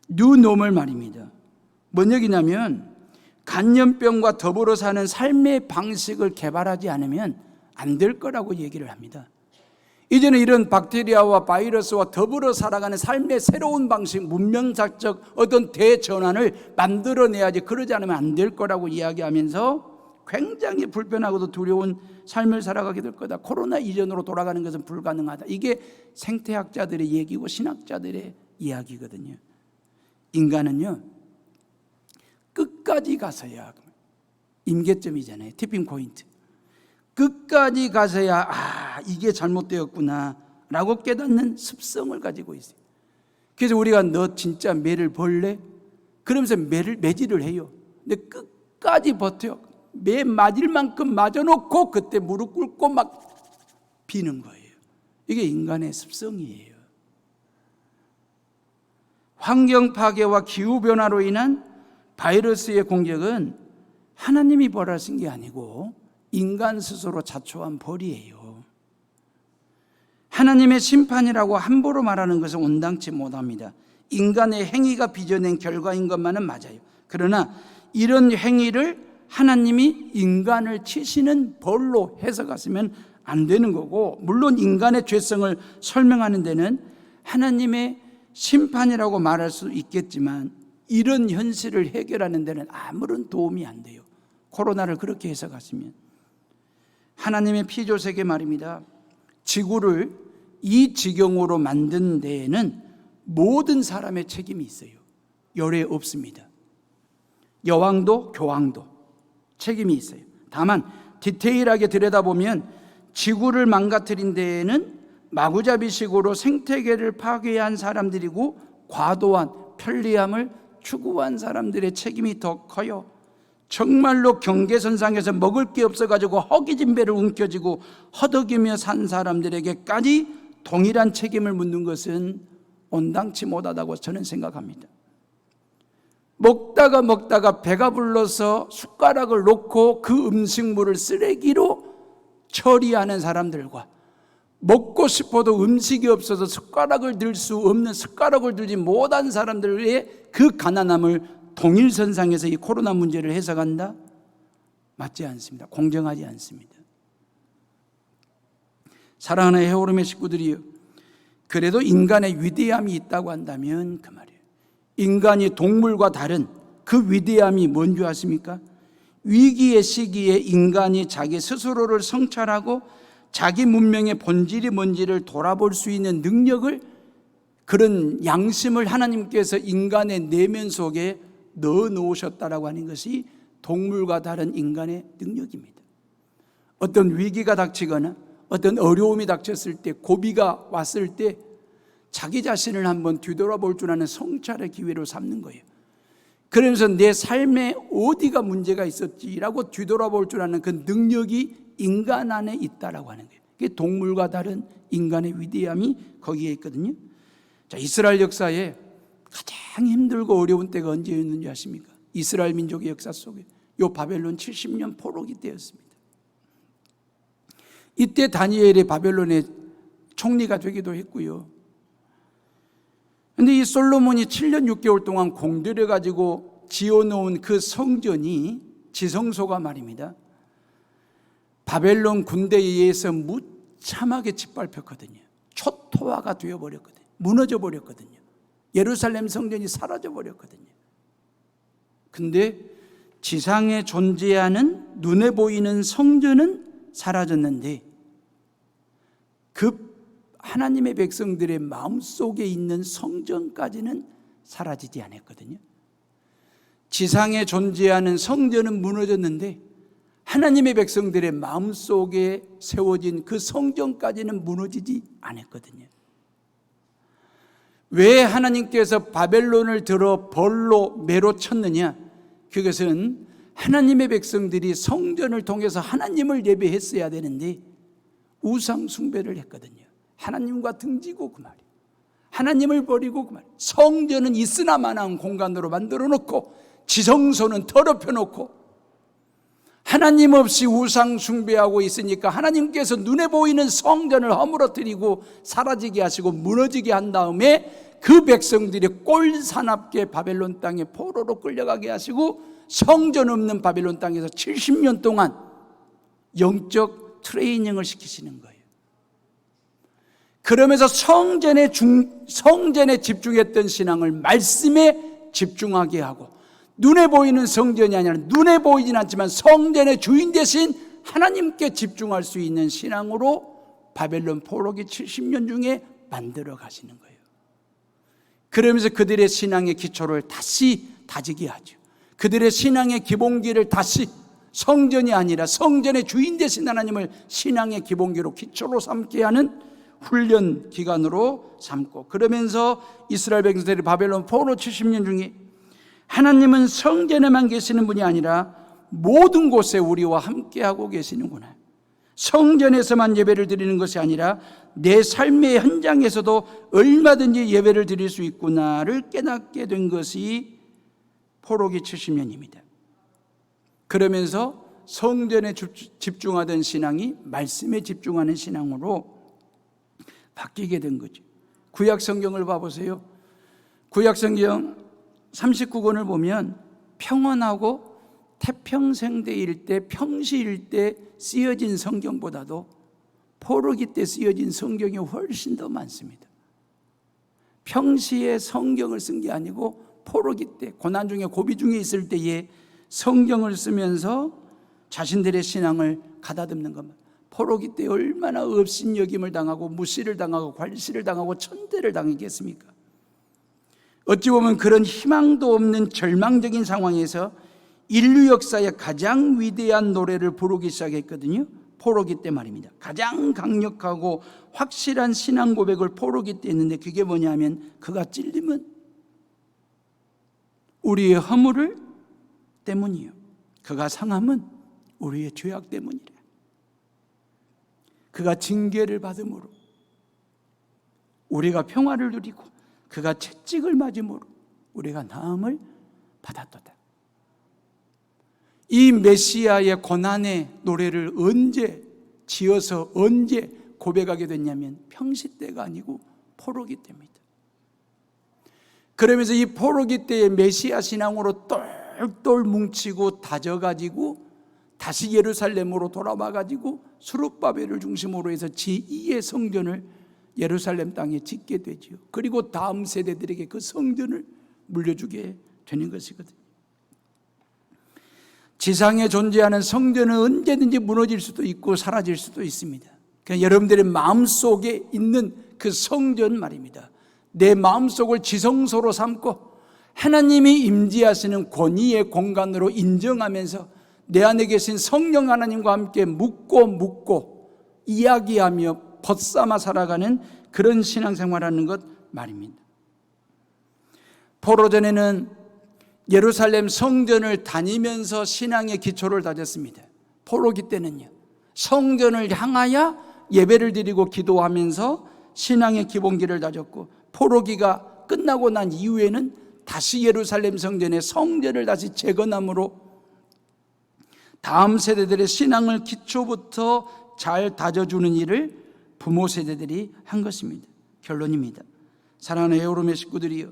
뉴노멀 말입니다. 뭔 얘기냐면 간염병과 더불어 사는 삶의 방식을 개발하지 않으면 안 될 거라고 얘기를 합니다. 이제는 이런 박테리아와 바이러스와 더불어 살아가는 삶의 새로운 방식, 문명사적 어떤 대전환을 만들어내야지, 그러지 않으면 안 될 거라고 이야기하면서 굉장히 불편하고도 두려운 삶을 살아가게 될 거다. 코로나 이전으로 돌아가는 것은 불가능하다. 이게 생태학자들의 얘기고 신학자들의 이야기거든요. 인간은요 끝까지 가서야, 임계점이잖아요. 티핑 포인트. 끝까지 가서야 이게 잘못되었구나 라고 깨닫는 습성을 가지고 있어요. 그래서 우리가 너 진짜 매를 벌래? 그러면서 매질을 해요. 근데 끝까지 버텨요. 매 맞을 만큼 맞아놓고 그때 무릎 꿇고 막 비는 거예요. 이게 인간의 습성이에요. 환경 파괴와 기후변화로 인한 바이러스의 공격은 하나님이 벌하신 게 아니고 인간 스스로 자초한 벌이에요. 하나님의 심판이라고 함부로 말하는 것은 온당치 못합니다. 인간의 행위가 빚어낸 결과인 것만은 맞아요. 그러나 이런 행위를 하나님이 인간을 치시는 벌로 해석하시면 안 되는 거고, 물론 인간의 죄성을 설명하는 데는 하나님의 심판이라고 말할 수 있겠지만 이런 현실을 해결하는 데는 아무런 도움이 안 돼요. 코로나를 그렇게 해석하시면. 하나님의 피조세계 말입니다. 지구를 이 지경으로 만든 데에는 모든 사람의 책임이 있어요. 열애 없습니다. 여왕도 교황도 책임이 있어요. 다만 디테일하게 들여다보면 지구를 망가뜨린 데에는 마구잡이식으로 생태계를 파괴한 사람들이고 과도한 편리함을 추구한 사람들의 책임이 더 커요. 정말로 경계선상에서 먹을 게 없어가지고 허기진 배를 움켜쥐고 허덕이며 산 사람들에게까지 동일한 책임을 묻는 것은 온당치 못하다고 저는 생각합니다. 먹다가 배가 불러서 숟가락을 놓고 그 음식물을 쓰레기로 처리하는 사람들과 먹고 싶어도 음식이 없어서 숟가락을 들 수 없는, 숟가락을 들지 못한 사람들의 그 가난함을 동일선상에서 이 코로나 문제를 해석한다? 맞지 않습니다. 공정하지 않습니다. 사랑하는 헤어림의 식구들이요, 그래도 인간의 위대함이 있다고 한다면 그 말이에요. 인간이 동물과 다른 그 위대함이 뭔지 아십니까? 위기의 시기에 인간이 자기 스스로를 성찰하고 자기 문명의 본질이 뭔지를 돌아볼 수 있는 능력을, 그런 양심을 하나님께서 인간의 내면 속에 넣어 놓으셨다라고 하는 것이 동물과 다른 인간의 능력입니다. 어떤 위기가 닥치거나 어떤 어려움이 닥쳤을 때, 고비가 왔을 때 자기 자신을 한번 뒤돌아볼 줄 아는 성찰의 기회로 삼는 거예요. 그러면서 내 삶에 어디가 문제가 있었지라고 뒤돌아볼 줄 아는 그 능력이 인간 안에 있다라고 하는 거예요. 그게 동물과 다른 인간의 위대함이 거기에 있거든요. 자, 이스라엘 역사에 가장 힘들고 어려운 때가 언제였는지 아십니까? 이스라엘 민족의 역사 속에 요 바벨론 70년 포로기 때였습니다. 이때 다니엘이 바벨론의 총리가 되기도 했고요. 그런데 이 솔로몬이 7년 6개월 동안 공들여 가지고 지어놓은 그 성전이, 지성소가 말입니다, 바벨론 군대에 의해서 무참하게 짓밟혔거든요. 초토화가 되어버렸거든요. 무너져 버렸거든요. 예루살렘 성전이 사라져 버렸거든요. 근데 지상에 존재하는 눈에 보이는 성전은 사라졌는데 그 하나님의 백성들의 마음속에 있는 성전까지는 사라지지 않았거든요. 지상에 존재하는 성전은 무너졌는데 하나님의 백성들의 마음속에 세워진 그 성전까지는 무너지지 않았거든요. 왜 하나님께서 바벨론을 들어 벌로 매로 쳤느냐? 그것은 하나님의 백성들이 성전을 통해서 하나님을 예배했어야 되는데 우상 숭배를 했거든요. 하나님과 등지고 그 말이에요. 하나님을 버리고 그 말이에요. 성전은 있으나마나한 공간으로 만들어 놓고 지성소는 더럽혀 놓고 하나님 없이 우상 숭배하고 있으니까 하나님께서 눈에 보이는 성전을 허물어뜨리고 사라지게 하시고 무너지게 한 다음에 그 백성들이 꼴사납게 바벨론 땅에 포로로 끌려가게 하시고 성전 없는 바벨론 땅에서 70년 동안 영적 트레이닝을 시키시는 거예요. 그러면서 성전에 집중했던 신앙을 말씀에 집중하게 하고, 눈에 보이는 성전이 아니라 눈에 보이진 않지만 성전의 주인 대신 하나님께 집중할 수 있는 신앙으로 바벨론 포로기 70년 중에 만들어 가시는 거예요. 그러면서 그들의 신앙의 기초를 다시 다지게 하죠. 그들의 신앙의 기본기를 다시, 성전이 아니라 성전의 주인 되신 하나님을 신앙의 기본기로 기초로 삼게 하는 훈련 기간으로 삼고, 그러면서 이스라엘 백성들이 바벨론 포로 70년 중에 하나님은 성전에만 계시는 분이 아니라 모든 곳에 우리와 함께하고 계시는구나, 성전에서만 예배를 드리는 것이 아니라 내 삶의 현장에서도 얼마든지 예배를 드릴 수 있구나를 깨닫게 된 것이 포로기 70년입니다. 그러면서 성전에 집중하던 신앙이 말씀에 집중하는 신앙으로 바뀌게 된 거죠. 구약 성경을 봐보세요. 구약 성경 39권을 보면 평안하고 태평생대일 때, 평시일 때 쓰여진 성경보다도 포로기 때 쓰여진 성경이 훨씬 더 많습니다. 평시에 성경을 쓴 게 아니고 포로기 때, 고난 중에 고비 중에 있을 때에 성경을 쓰면서 자신들의 신앙을 가다듬는 것만. 포로기 때 얼마나 업신여김을 당하고 무시를 당하고 괄시를 당하고 천대를 당했겠습니까? 어찌 보면 그런 희망도 없는 절망적인 상황에서 인류 역사의 가장 위대한 노래를 부르기 시작했거든요. 포로기 때 말입니다. 가장 강력하고 확실한 신앙 고백을 포로기 때 했는데, 그게 뭐냐면 그가 찔림은 우리의 허물을 때문이요, 그가 상함은 우리의 죄악 때문이라. 그가 징계를 받음으로 우리가 평화를 누리고, 그가 채찍을 맞음으로 우리가 나음을 받았도다. 이 메시아의 고난의 노래를 언제 지어서 언제 고백하게 됐냐면 평시 때가 아니고 포로기 때입니다. 그러면서 이 포로기 때의 메시아 신앙으로 똘똘 뭉치고 다져가지고 다시 예루살렘으로 돌아와가지고 수룹바벨을 중심으로 해서 제2의 성전을 예루살렘 땅에 짓게 되죠. 그리고 다음 세대들에게 그 성전을 물려주게 되는 것이거든요. 지상에 존재하는 성전은 언제든지 무너질 수도 있고 사라질 수도 있습니다. 그러니까 여러분들의 마음속에 있는 그 성전 말입니다. 내 마음속을 지성소로 삼고 하나님이 임재하시는 권위의 공간으로 인정하면서 내 안에 계신 성령 하나님과 함께 묻고 이야기하며 벗삼아 살아가는 그런 신앙생활하는 것 말입니다. 포로 전에는 예루살렘 성전을 다니면서 신앙의 기초를 다졌습니다. 포로기 때는요, 성전을 향하여 예배를 드리고 기도하면서 신앙의 기본기를 다졌고, 포로기가 끝나고 난 이후에는 다시 예루살렘 성전의 성전을 다시 재건함으로 다음 세대들의 신앙을 기초부터 잘 다져주는 일을 부모 세대들이 한 것입니다. 결론입니다. 사랑하는 헤오름의 식구들이요,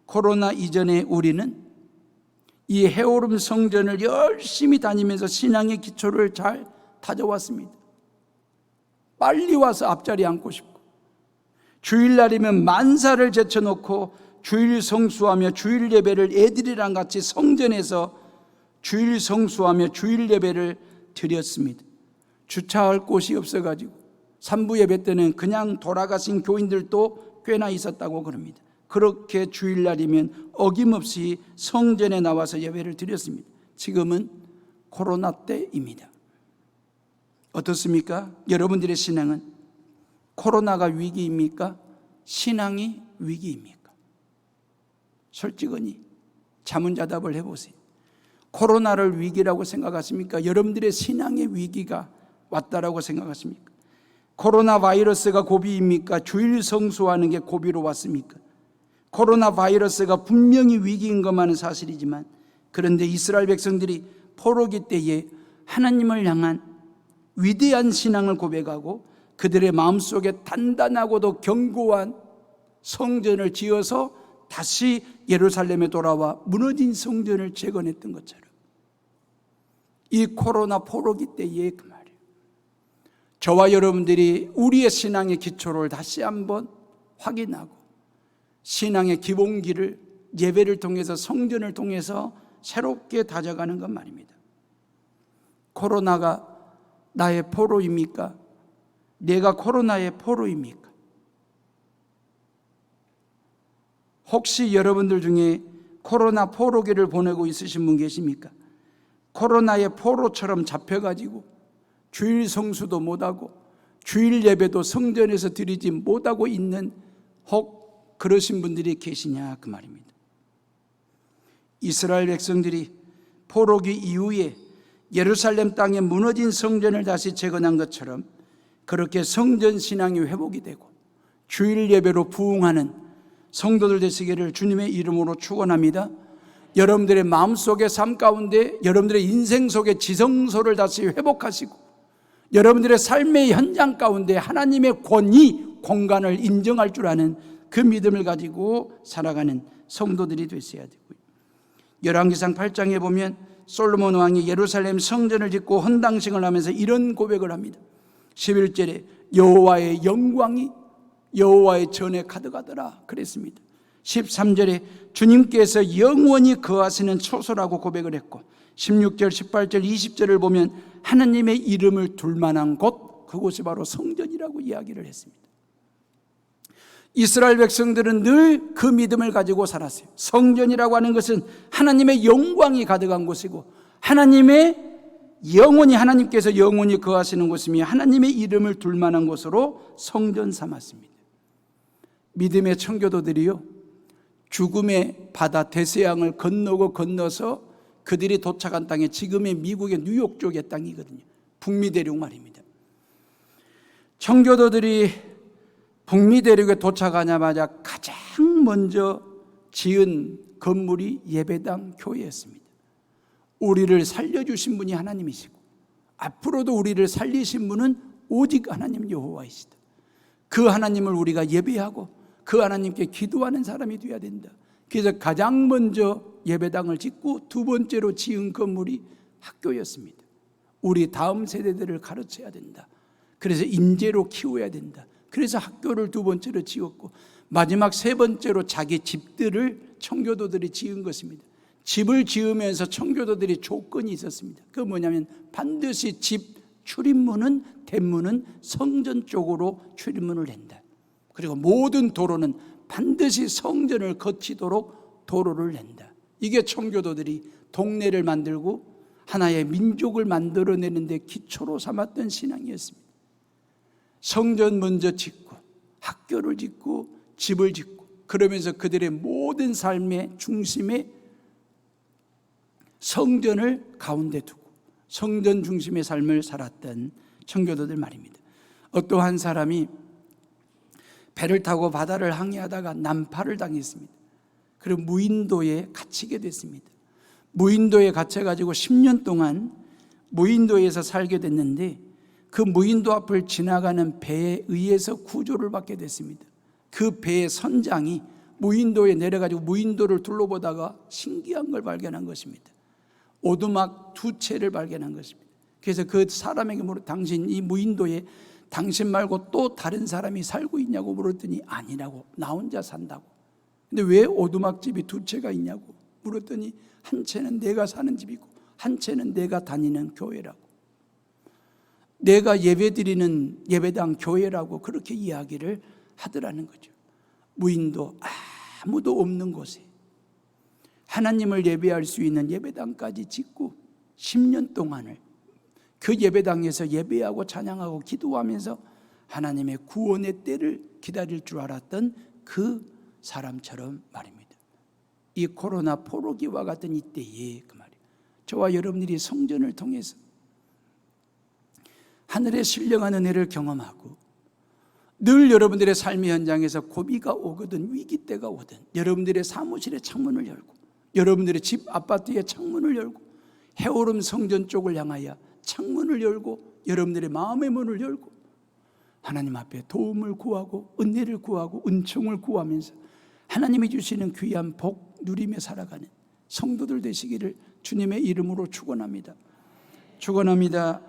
코로나 이전에 우리는 이 헤오름 성전을 열심히 다니면서 신앙의 기초를 잘 다져왔습니다. 빨리 와서 앞자리에 앉고 싶고, 주일날이면 만사를 제쳐놓고 주일 성수하며 주일 예배를 애들이랑 같이 성전에서 주일 성수하며 주일 예배를 드렸습니다. 주차할 곳이 없어가지고 3부 예배 때는 그냥 돌아가신 교인들도 꽤나 있었다고 그럽니다. 그렇게 주일날이면 어김없이 성전에 나와서 예배를 드렸습니다. 지금은 코로나 때입니다. 어떻습니까? 여러분들의 신앙은 코로나가 위기입니까? 신앙이 위기입니까? 솔직히 자문자답을 해보세요. 코로나를 위기라고 생각하십니까? 여러분들의 신앙의 위기가 왔다라고 생각하십니까? 코로나 바이러스가 고비입니까? 주일 성수하는 게 고비로 왔습니까? 코로나 바이러스가 분명히 위기인 것만은 사실이지만, 그런데 이스라엘 백성들이 포로기 때에 하나님을 향한 위대한 신앙을 고백하고 그들의 마음속에 단단하고도 견고한 성전을 지어서 다시 예루살렘에 돌아와 무너진 성전을 재건했던 것처럼, 이 코로나 포로기 때에 그 말이에요. 저와 여러분들이 우리의 신앙의 기초를 다시 한번 확인하고 신앙의 기본기를 예배를 통해서 성전을 통해서 새롭게 다져가는 것 말입니다. 코로나가 나의 포로입니까? 내가 코로나의 포로입니까? 혹시 여러분들 중에 코로나 포로기를 보내고 있으신 분 계십니까? 코로나의 포로처럼 잡혀가지고 주일 성수도 못하고 주일 예배도 성전에서 드리지 못하고 있는 혹 그러신 분들이 계시냐 그 말입니다. 이스라엘 백성들이 포로기 이후에 예루살렘 땅에 무너진 성전을 다시 재건한 것처럼 그렇게 성전 신앙이 회복이 되고 주일 예배로 부흥하는 성도들 되시기를 주님의 이름으로 축원합니다. 여러분들의 마음속의 삶 가운데 여러분들의 인생 속의 지성소를 다시 회복하시고 여러분들의 삶의 현장 가운데 하나님의 권위, 공간을 인정할 줄 아는 그 믿음을 가지고 살아가는 성도들이 되셔야 되고요. 열왕기상 8장에 보면 솔로몬 왕이 예루살렘 성전을 짓고 헌당식을 하면서 이런 고백을 합니다. 11절에 여호와의 영광이 여호와의 전에 가득하더라 그랬습니다. 13절에 주님께서 영원히 거하시는 초소라고 고백을 했고 16절, 18절, 20절을 보면 하나님의 이름을 둘 만한 곳, 그곳이 바로 성전이라고 이야기를 했습니다. 이스라엘 백성들은 늘 그 믿음을 가지고 살았어요. 성전이라고 하는 것은 하나님의 영광이 가득한 곳이고 하나님의 영원히 하나님께서 영원히 거하시는 곳이며 하나님의 이름을 둘 만한 곳으로 성전 삼았습니다. 믿음의 청교도들이요, 죽음의 바다 대서양을 건너서 그들이 도착한 땅에 지금의 미국의 뉴욕 쪽의 땅이거든요. 북미 대륙 말입니다. 청교도들이 북미 대륙에 도착하자마자 가장 먼저 지은 건물이 예배당 교회였습니다. 우리를 살려주신 분이 하나님이시고 앞으로도 우리를 살리신 분은 오직 하나님 여호와이시다. 그 하나님을 우리가 예배하고 그 하나님께 기도하는 사람이 되어야 된다. 그래서 가장 먼저 예배당을 짓고 두 번째로 지은 건물이 학교였습니다. 우리 다음 세대들을 가르쳐야 된다. 그래서 인재로 키워야 된다. 그래서 학교를 두 번째로 지었고 마지막 세 번째로 자기 집들을 청교도들이 지은 것입니다. 집을 지으면서 청교도들이 조건이 있었습니다. 그게 뭐냐면 반드시 집 출입문은 대문은 성전 쪽으로 출입문을 낸다. 그리고 모든 도로는 반드시 성전을 거치도록 도로를 낸다. 이게 청교도들이 동네를 만들고 하나의 민족을 만들어내는데 기초로 삼았던 신앙이었습니다. 성전 먼저 짓고 학교를 짓고 집을 짓고 그러면서 그들의 모든 삶의 중심에 성전을 가운데 두고 성전 중심의 삶을 살았던 청교도들 말입니다. 어떠한 사람이 배를 타고 바다를 항해하다가 난파를 당했습니다. 그리고 무인도에 갇히게 됐습니다. 무인도에 갇혀가지고 10년 동안 무인도에서 살게 됐는데 그 무인도 앞을 지나가는 배에 의해서 구조를 받게 됐습니다. 그 배의 선장이 무인도에 내려가지고 무인도를 둘러보다가 신기한 걸 발견한 것입니다. 오두막 2채를 발견한 것입니다. 그래서 그 사람에게 당신 이 무인도에 당신 말고 또 다른 사람이 살고 있냐고 물었더니 아니라고, 나 혼자 산다고. 근데 왜 오두막집이 2채가 있냐고 물었더니 한 채는 내가 사는 집이고 한 채는 내가 다니는 교회라고, 내가 예배드리는 예배당 교회라고 그렇게 이야기를 하더라는 거죠. 무인도 아무도 없는 곳에 하나님을 예배할 수 있는 예배당까지 짓고 10년 동안을 그 예배당에서 예배하고 찬양하고 기도하면서 하나님의 구원의 때를 기다릴 줄 알았던 그 사람처럼 말입니다. 이 코로나 포로기와 같은 이때에 그 말이에요. 저와 여러분들이 성전을 통해서 하늘의 신령한 은혜를 경험하고 늘 여러분들의 삶의 현장에서 고비가 오거든 위기 때가 오든 여러분들의 사무실의 창문을 열고 여러분들의 집 아파트의 창문을 열고 해오름 성전 쪽을 향하여 창문을 열고 여러분들의 마음의 문을 열고 하나님 앞에 도움을 구하고 은혜를 구하고 은총을 구하면서 하나님이 주시는 귀한 복 누리며 살아가는 성도들 되시기를 주님의 이름으로 축원합니다. 축원합니다.